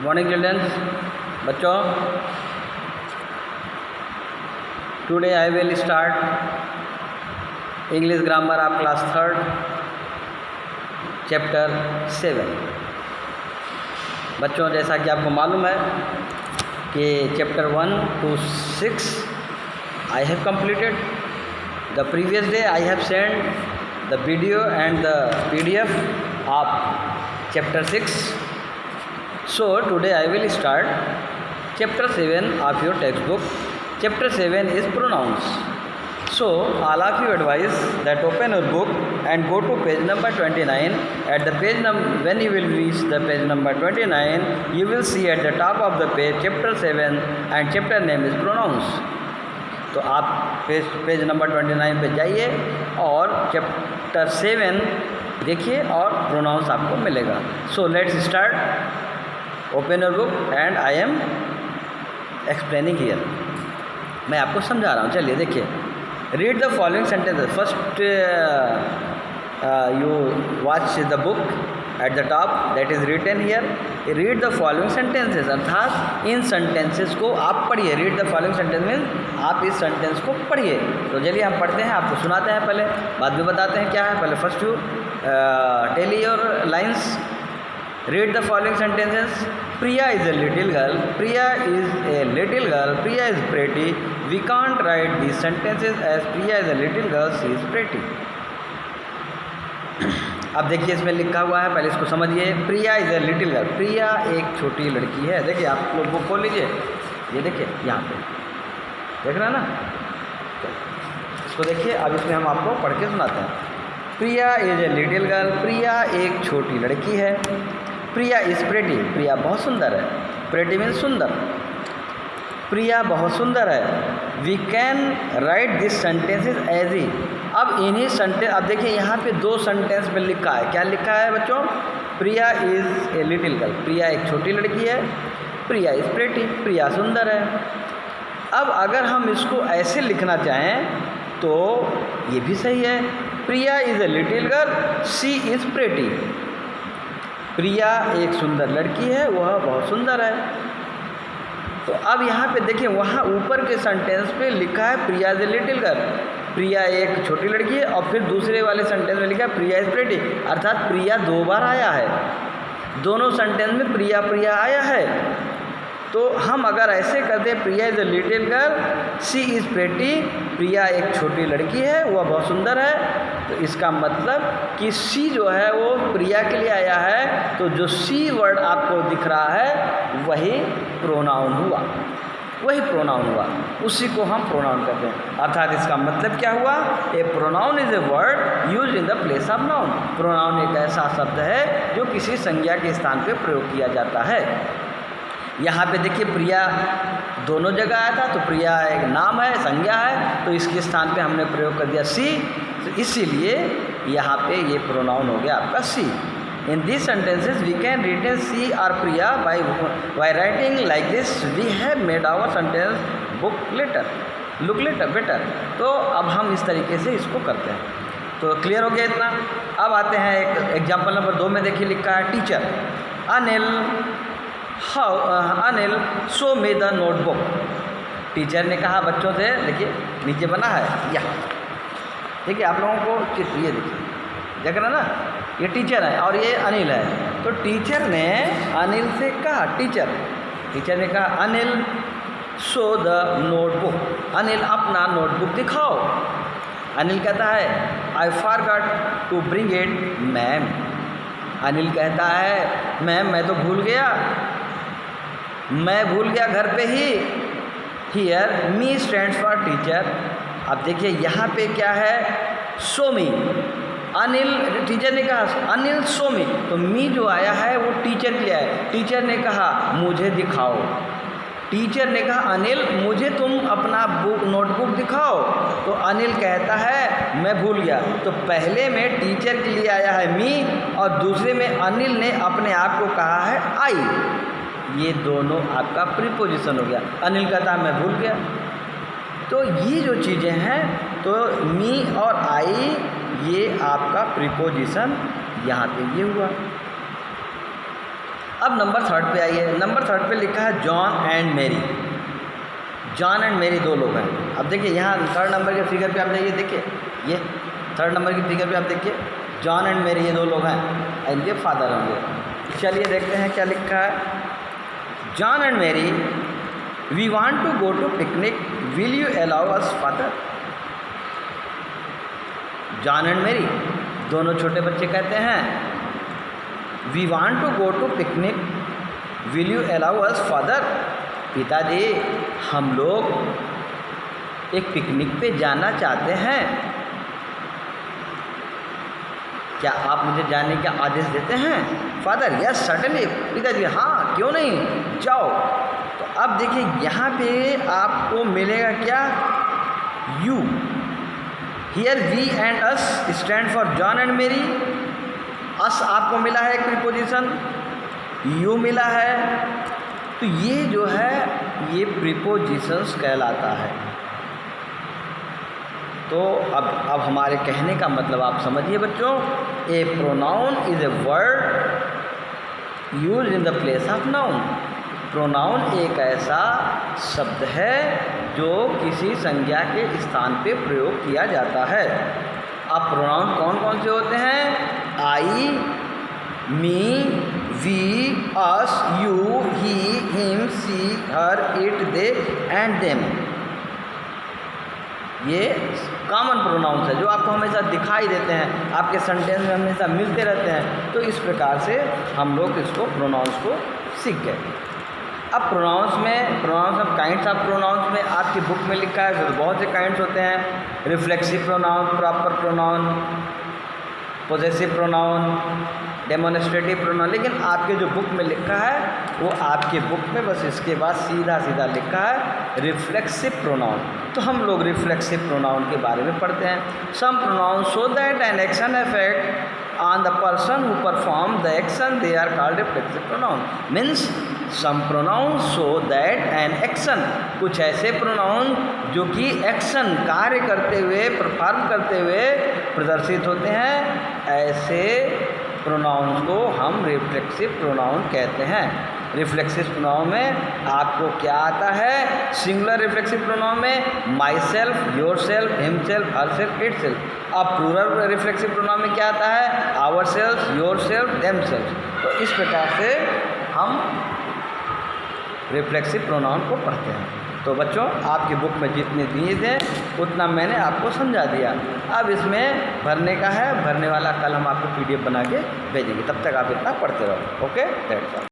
Morning children's, बच्चों, today I will start English grammar of class 3 chapter 7। बच्चों, जैसा कि आपको मालूम है कि chapter 1 to 6 I have completed. The previous day I have sent the video and the PDF of chapter 6. So today I will start chapter 7 of your textbook. Chapter 7 is pronouns. So all of you advise that open your book and go to page number 29. At the page when you will reach the page number 29, you will see at the top of the page chapter 7 and chapter name is pronouns. तो आप page number 29 पे जाइए और chapter 7 देखिए और pronouns आपको मिलेगा. So let's start. Open your book and I am explaining here. मैं आपको समझा रहा हूँ. चलिए देखिए. Read the following sentences. First you watch the book at the top that is written here. Read the following sentences, अर्थात इन sentences को आप पढ़िए. Read the following sentence means आप इस सेंटेंस को पढ़िए. तो चलिए हम पढ़ते हैं, आपको सुनाते हैं, पहले बाद में बताते हैं क्या है. पहले first you tell your lines. Read the following sentences. Priya is a little girl. Priya is a little girl. Priya is pretty. We can't write these sentences as Priya is a little girl, she is pretty. अब देखिए इसमें लिखा हुआ है, पहले इसको समझिए. Priya is a little girl. Priya एक छोटी लड़की है. देखिए आप लोग बुक खोल लीजिए. ये देखिए यहाँ पे देख रहे हैं ना. इसको देखिए. अब इसमें हम आपको पढ़ के सुनाते हैं. Priya is a little girl. Priya एक छोटी लड़की है. Priya is pretty. प्रिया बहुत सुंदर है. प्रेटी मीन्स सुंदर. प्रिया बहुत सुंदर है. We can write this sentences as E. अब इन्हीं सेंटेंस, अब देखिए यहाँ पे दो सेंटेंस में लिखा है. क्या लिखा है बच्चों? प्रिया is a little girl. Priya एक छोटी लड़की है. Priya is pretty. प्रिया सुंदर है. अब अगर हम इसको ऐसे लिखना चाहें तो ये भी सही है. Priya is a little girl, she is pretty. Priya एक सुंदर लड़की है, वह बहुत सुंदर है. तो अब यहाँ पे देखिए, वहाँ ऊपर के सेंटेंस पे लिखा है Priya is a little girl. Priya एक छोटी लड़की है और फिर दूसरे वाले सेंटेंस में लिखा है प्रिया इज़ प्रेटी. अर्थात प्रिया दो बार आया है. दोनों सेंटेंस में प्रिया प्रिया आया है. तो हम अगर ऐसे करते हैं Priya is a little girl, she is pretty. Priya एक छोटी लड़की है, वह बहुत सुंदर है. तो इसका मतलब कि शी जो है वो प्रिया के लिए आया है. तो जो शी वर्ड आपको दिख रहा है वही प्रोनाउन हुआ. वही प्रोनाउन हुआ. उसी को हम प्रोनाउन कहते हैं. अर्थात इसका मतलब क्या हुआ? A pronoun is a word use in the place of noun. Pronoun एक ऐसा शब्द है जो किसी संज्ञा के स्थान पे प्रयोग किया जाता है. यहाँ पे देखिए प्रिया दोनों जगह आया था. तो प्रिया एक नाम है, संज्ञा है, तो इसके स्थान पे हमने प्रयोग कर दिया सी. तो इसीलिए यहाँ पे ये प्रोनाउन हो गया आपका सी. In these sentences we can retain she or Priya by writing like this. We have made our sentence book later, look later, better. तो अब हम इस तरीके से इसको करते हैं. तो क्लियर हो गया इतना. अब आते हैं एक एग्जाम्पल नंबर 2 में. देखिए लिखा है teacher. Anil show me the notebook. Teacher ने कहा बच्चों से, देखिए नीचे बना है या देखिए आप लोगों को चित्र ये देखिए देख रहे ना. ये टीचर है और ये अनिल है. तो टीचर ने अनिल से कहा, टीचर ने कहा Anil show the notebook. Anil अपना नोटबुक दिखाओ. अनिल कहता है I forgot to bring it ma'am. Anil कहता है मैम मैं तो भूल गया. मैं भूल गया घर पे ही. Here me stands for teacher. अब देखिए यहाँ पे क्या है? शो मी. अनिल, टीचर ने कहा अनिल शो मी. तो मी जो आया है वो टीचर के लिए आया. टीचर ने कहा मुझे दिखाओ. टीचर ने कहा अनिल मुझे तुम अपना नोटबुक दिखाओ. तो अनिल कहता है मैं भूल गया. तो पहले में टीचर के लिए आया है मी और दूसरे में अनिल ने अपने आप को कहा है आई. ये दोनों आपका प्रीपोजिशन हो गया. अनिल कहता है मैं भूल गया. तो ये जो चीज़ें हैं, तो मी और आई ये आपका प्रीपोजिशन यहाँ पे ये हुआ. अब नंबर 3 पे आइए। नंबर 3 पे लिखा है John and Mary. John and Mary 2 लोग हैं। अब देखिए यहाँ 3rd नंबर के फिगर पे आप जाइए, देखिए ये 3rd नंबर की फिगर पे आप देखिए जॉन एंड मैरी, ये 2 लोग हैं, इनके फादर होंगे। चलिए देखते हैं क्या लिखा है। John and Mary, we want to go to picnic, will you allow us father. John and Mary दोनों छोटे बच्चे कहते हैं we want to go to picnic, will you allow us father. पिताजी हम लोग एक पिकनिक पे जाना चाहते हैं, क्या आप मुझे जाने का आदेश देते हैं। Father yes certainly. पिताजी हाँ क्यों नहीं, जाओ। तो अब देखिए यहाँ पे आपको मिलेगा क्या, you. Here we and us stand for John and Mary. Us आपको मिला है एक प्रीपोजिशन, यू मिला है, तो ये जो है ये प्रीपोजिशंस कहलाता है। तो अब हमारे कहने का मतलब आप समझिए बच्चों, a pronoun is a word use in the place of noun. Pronoun एक ऐसा शब्द है जो किसी संज्ञा के स्थान पे प्रयोग किया जाता है। अब प्रोनाउन कौन कौन से होते हैं, I, me, we, us, you, he, him, she, her, it, they and them. ये कॉमन प्रोनाउंस है जो आपको हमेशा दिखाई देते हैं, आपके सेंटेंस में हमेशा मिलते रहते हैं। तो इस प्रकार से हम लोग इसको प्रोनाउंस को सीख गए। अब pronouns of kinds of pronouns में आपकी बुक में लिखा है, तो बहुत से काइंड्स होते हैं। Reflexive pronoun, proper pronoun, possessive pronoun, demonstrative pronoun. लेकिन आपके जो बुक में लिखा है वो आपके बुक में बस इसके बाद सीधा सीधा लिखा है रिफ्लेक्सिव प्रोनाउन। तो हम लोग रिफ्लेक्सिव प्रोनाउन के बारे में पढ़ते हैं। Some pronoun show that an action effect on the person who perform the action, they are called reflexive pronoun. Means some pronouns show that an action, कुछ ऐसे प्रोनाउन जो कि एक्शन कार्य करते हुए, परफॉर्म करते हुए प्रदर्शित होते हैं, ऐसे प्रोनाउन को हम रिफ्लेक्सिव प्रोनाउन कहते हैं। रिफ्लेक्सिव प्रोनाउन में आपको क्या आता है, सिंगुलर रिफ्लेक्सिव प्रोनाउन में myself, yourself, himself, herself, itself. अब प्लूरल रिफ्लेक्सिव प्रोनाउन में क्या आता है, ourself, yourself, themself. तो इस प्रकार से हम रिफ्लेक्सिव प्रोनाउन को पढ़ते हैं। तो बच्चों आपकी बुक में जितने दिए थे उतना मैंने आपको समझा दिया। अब इसमें भरने का है, भरने वाला कल हम आपको PDF बना के भेजेंगे। तब तक आप इतना पढ़ते रहो। Okay, that's all.